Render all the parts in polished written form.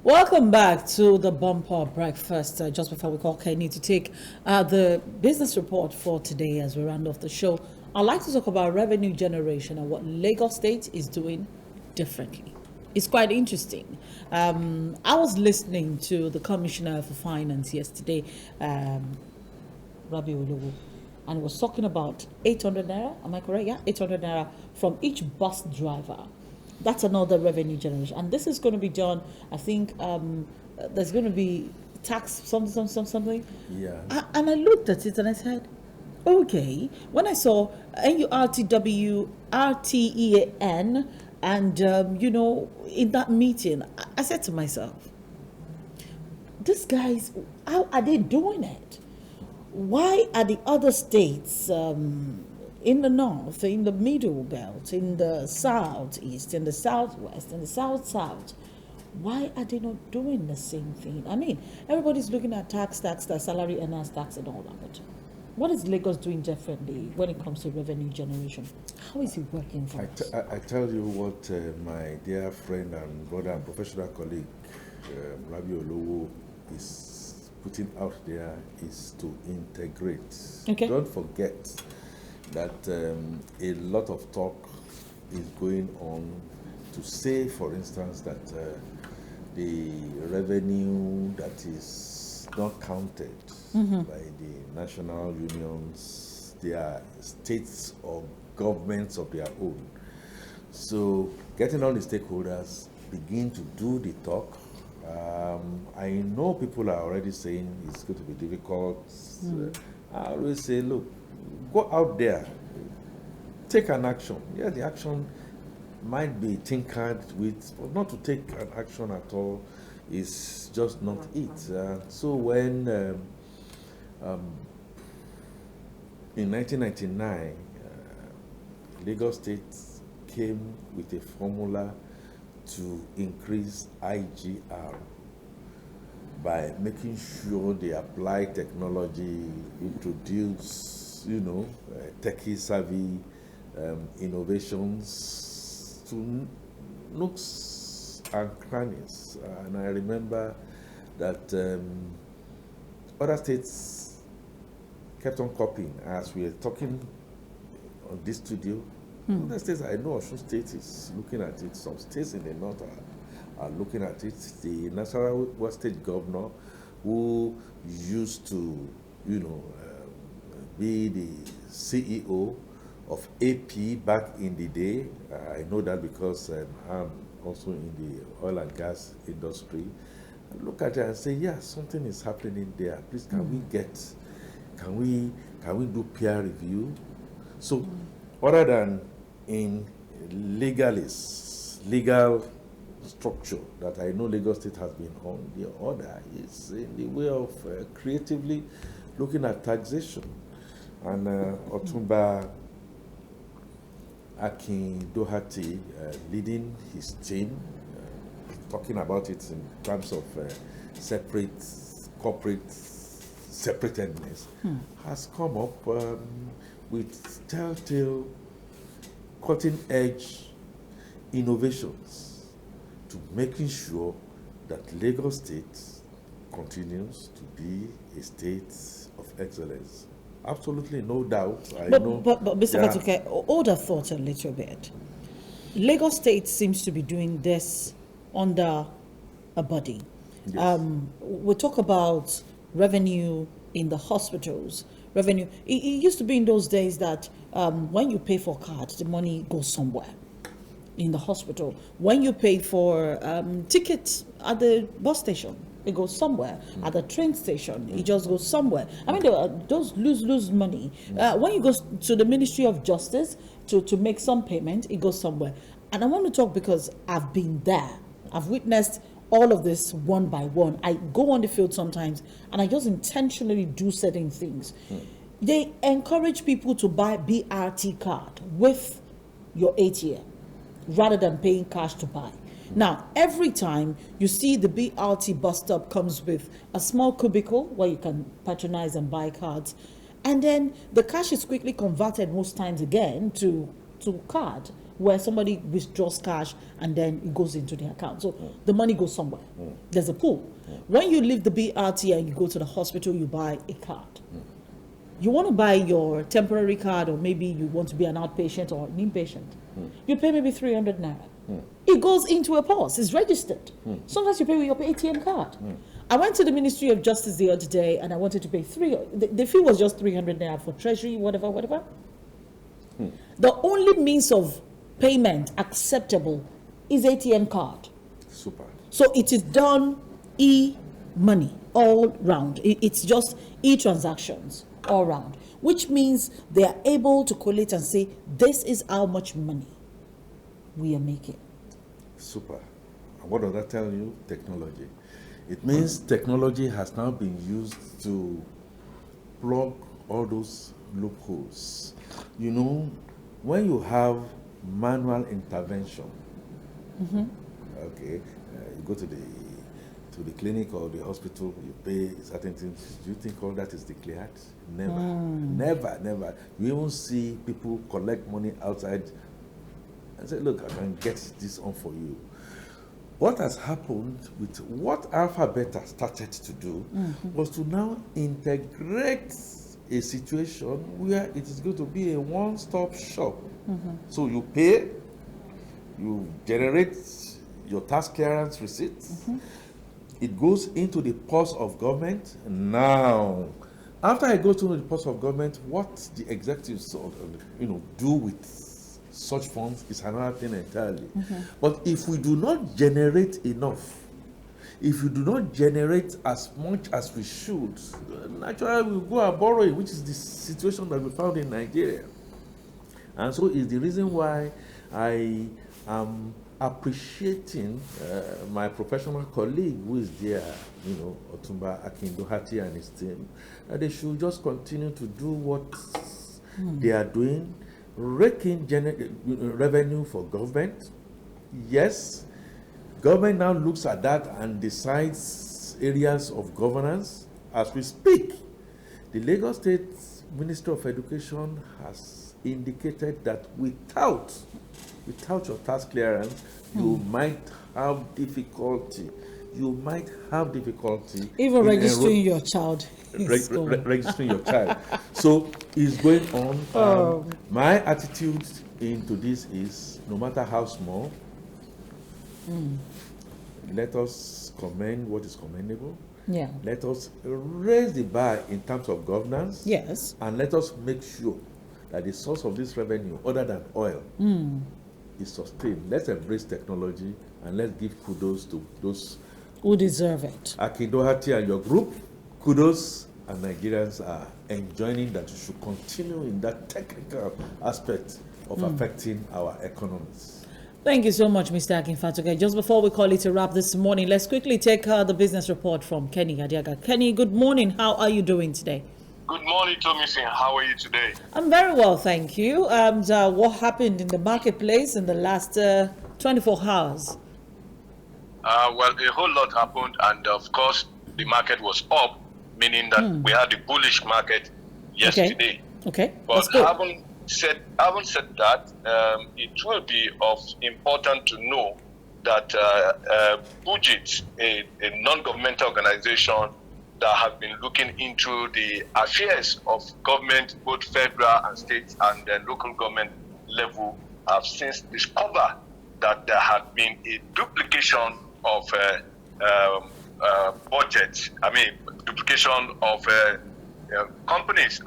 Welcome back to the Bumper Breakfast. Just before we call Kenny to take the business report for today as we round off the show, I'd like to talk about revenue generation and what Lagos State is doing differently. It's quite interesting. I was listening to the Commissioner for Finance yesterday, Rabi Olowo, and he was talking about 800 naira. Am I correct? Yeah, 800 naira from each bus driver. That's another revenue generation, and this is going to be done. I think there's going to be tax something. Yeah. And I looked at it and I said, okay. When I saw NURTWRTEAN, and in that meeting, I said to myself, these guys, how are they doing it? Why are the other states? In the north, in the middle belt, in the southeast, in the southwest, in the south, why are they not doing the same thing? I mean, everybody's looking at tax, salary earners tax and all that, but what is Lagos doing differently when it comes to revenue generation? How is it working for us? I tell you what my dear friend and brother and professional colleague, Rabi Olowo, is putting out there is to integrate. Okay. Don't forget that a lot of talk is going on to say, for instance, that the revenue that is not counted by the national unions, they are states or governments of their own. So getting all the stakeholders begin to do the talk. I know people are already saying it's going to be difficult. I always say, look, go out there, take an action. Yeah, the action might be tinkered with, but not to take an action at all is just not it. So when in 1999, Lagos State came with a formula to increase IGR by making sure they apply technology, introduce techie savvy innovations to nooks and crannies. And I remember that other states kept on copying as we were talking on this studio. Other states, I know Osun State is looking at it. Some states in the north are looking at it. The National West State governor, who used to, be the CEO of AP back in the day. I know that because I'm also in the oil and gas industry. I look at it and say, yeah, something is happening there. Please, can we do peer review? So, other than in legal structure that I know Lagos State has been on, the other is in the way of creatively looking at taxation. And Otumba Doherty leading his team, talking about it in terms of corporate separatedness, has come up with telltale, cutting-edge innovations to making sure that Lagos State continues to be a state of excellence. Absolutely, no doubt. But Mr. Fatuke, hold that thought a little bit. Lagos State seems to be doing this under a body. Yes. We talk about revenue in the hospitals. Revenue. It used to be in those days that when you pay for cards, the money goes somewhere in the hospital. When you pay for tickets at the bus station, it goes somewhere. At the train station, it just goes somewhere. I mean, those lose money. When you go to the Ministry of Justice to make some payment, it goes somewhere. And I want to talk because I've been there. I've witnessed all of this one by one. I go on the field sometimes and I just intentionally do certain things. They encourage people to buy BRT card with your ATM rather than paying cash to buy. Now, every time you see the BRT bus stop comes with a small cubicle where you can patronize and buy cards, and then the cash is quickly converted most times again to card where somebody withdraws cash and then it goes into the account. So the money goes somewhere. There's a pool. When you leave the BRT and you go to the hospital, you buy a card. You want to buy your temporary card, or maybe you want to be an outpatient or an inpatient. You pay maybe 300 naira. It goes into a purse. It's registered. Sometimes you pay with your ATM card. I went to the Ministry of Justice the other day and I wanted to pay the fee was just 300 naira for treasury, whatever. The only means of payment acceptable is ATM card. Super. So it is done e-money all round. It's just e-transactions all round, which means they are able to collate and say, this is how much money we are making. Super. And what does that tell you? Technology. It means technology has now been used to plug all those loopholes. You know, when you have manual intervention, okay, you go to the clinic or the hospital, you pay certain things. Do you think all that is declared? Never. You even see people collect money outside and say, look, I can get this on for you. What has happened with what Alpha Beta started to do was to now integrate a situation where it is going to be a one-stop shop. So you pay, you generate your tax clearance receipts, it goes into the purse of government. Now, after it goes into the purse of government, what the executives do with such funds is another thing entirely. But if we do not generate enough, if we do not generate as much as we should, naturally we'll go and borrow it, which is the situation that we found in Nigeria. And so it's the reason why I am appreciating my professional colleague who is there, Otumba Doherty and his team, that they should just continue to do what they are doing, raking revenue for government. Yes, government now looks at that and decides areas of governance. As we speak, the Lagos State Ministry of Education has indicated that without your tax clearance, you might have difficulty. Even registering your child. Registering your child. So it's going on. My attitude into this is, no matter how small, let us commend what is commendable. Yeah. Let us raise the bar in terms of governance. Yes. And let us make sure that the source of this revenue, other than oil, is sustained. Let's embrace technology and let's give kudos to those who deserve it. Doherty and your group, kudos, and Nigerians are enjoining that you should continue in that technical aspect of affecting our economies. Thank you so much, Mr. Akinfatoke. Just before we call it a wrap this morning, let's quickly take the business report from Kenny Adiaga. Kenny, good morning. How are you doing today? Good morning, Tomisin. How are you today? I'm very well, thank you. And what happened in the marketplace in the last 24 hours? Well, a whole lot happened, and of course, the market was up, meaning that we had the bullish market yesterday. Okay. But having said that, it will be of important to know that Budget, a non-governmental organization that have been looking into the affairs of government, both federal and state and local government level, have since discovered that there had been a duplication of budget. Duplication of companies.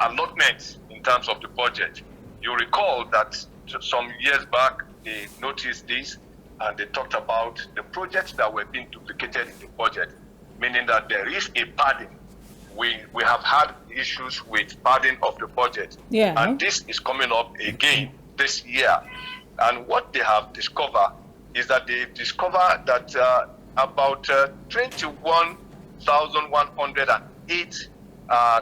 Allotments in terms of the budget. You recall that some years back they noticed this and they talked about the projects that were being duplicated in the budget, meaning that there is a padding. We have had issues with padding of the budget. Yeah. And this is coming up again this year. And what they have discovered is that they discovered that about 21,108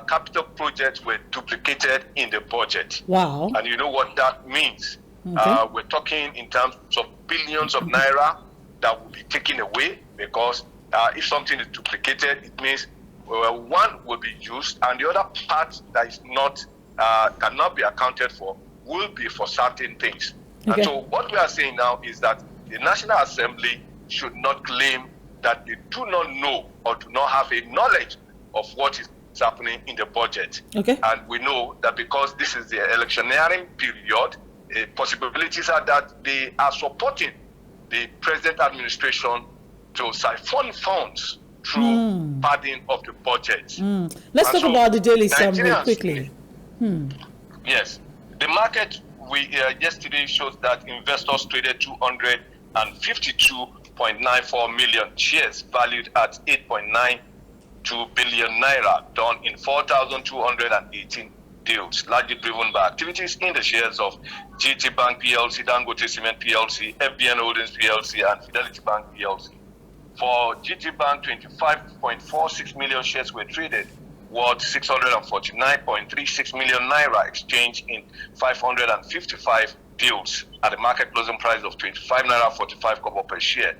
capital projects were duplicated in the budget. Wow. And you know what that means. Okay. We're talking in terms of billions of naira that will be taken away, because if something is duplicated, it means one will be used and the other part that is not cannot be accounted for will be for certain things. Okay. And so what we are saying now is that the National Assembly should not claim that they do not know or do not have a knowledge of what is happening in the budget. Okay. And we know that because this is the electioneering period, possibilities are that they are supporting the present administration to siphon funds through padding of the budget. Let's talk about the daily summary Nigerians, quickly. Yes, the market yesterday shows that investors traded 252.94 million shares valued at 8.92 billion naira, done in 4,218 deals, largely driven by activities in the shares of GT Bank PLC, Dangote Cement PLC, FBN Holdings PLC, and Fidelity Bank PLC. For GT Bank, 25.46 million shares were traded, worth 649.36 million naira, exchanged in 555 deals at a market closing price of 25 naira 45 kobo per share.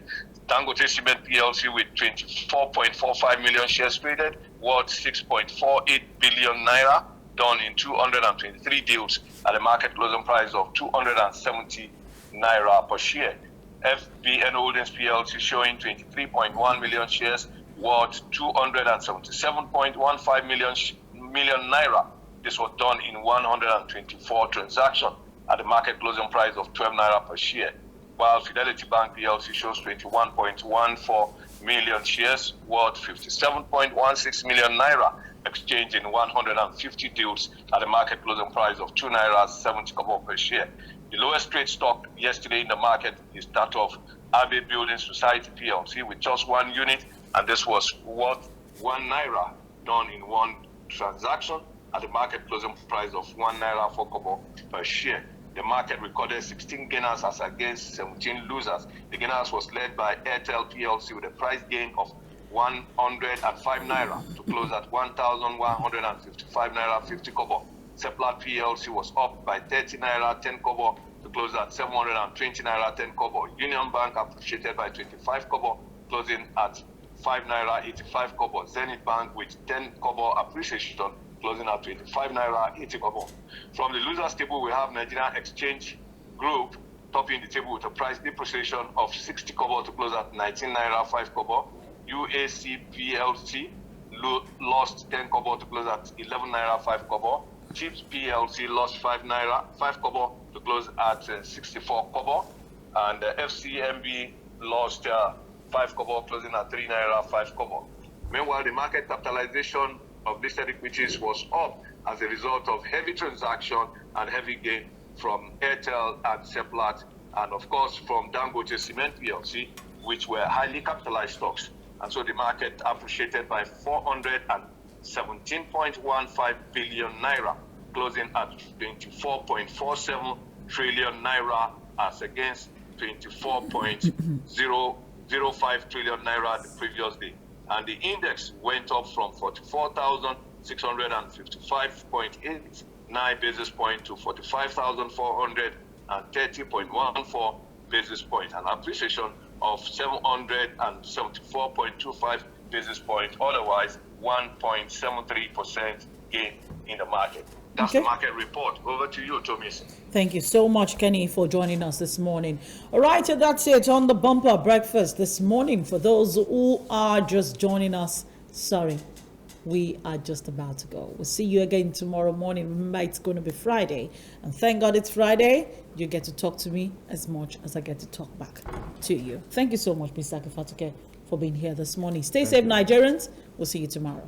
Dangote Cement PLC with 24.45 million shares traded, worth 6.48 billion naira, done in 223 deals at a market closing price of 270 naira per share. FBN Holdings PLC showing 23.1 million shares, worth 277.15 million naira. This was done in 124 transactions at the market closing price of 12 naira per share. While Fidelity Bank PLC shows 21.14 million shares, worth 57.16 million naira, exchanged in 150 deals at a market closing price of 2 naira 70 kobo per share. The lowest trade stock yesterday in the market is that of Abbey Building Society PLC with just one unit, and this was worth 1 naira, done in one transaction at the market closing price of 1 naira 4 kobo per share. The market recorded 16 gainers as against 17 losers. The gainers was led by Airtel PLC with a price gain of 105 naira to close at 1,155 naira 50 kobo. Seplat PLC was up by 30 naira 10 kobo to close at 720 naira 10 kobo. Union Bank appreciated by 25 kobo, closing at 5 naira 85 kobo. Zenith Bank with 10 kobo appreciation, closing at 25 naira 80 kobo. From the losers table, we have Nigerian Exchange Group topping the table with a price depreciation of 60 kobo to close at 19 naira 5 kobo. UAC PLC lost 10 kobo to close at 11 naira 5 kobo. Chips PLC lost 5 kobo to close at 64 kobo. And FCMB lost 5 kobo, closing at 3 naira 5 kobo. Meanwhile, the market capitalization of listed equities was up as a result of heavy transaction and heavy gain from Airtel and Seplat, and of course from Dangote Cement PLC, which were highly capitalized stocks. And so the market appreciated by 417.15 billion naira, closing at 24.47 trillion naira as against 24.005 trillion naira the previous day. And the index went up from 44,655.89 basis points to 45,430.14 basis points, an appreciation of 774.25 basis points, otherwise 1.73% gain in the market. That's the market report. Over to you, Thomas. Thank you so much, Kenny, for joining us this morning. All right, so that's it on the bumper breakfast this morning. For those who are just joining us, sorry, we are just about to go. We'll see you again tomorrow morning. Remember, it's going to be Friday. And thank God it's Friday. You get to talk to me as much as I get to talk back to you. Thank you so much, Mr. Akifatuke, for being here this morning. Stay safe, Nigerians. We'll see you tomorrow.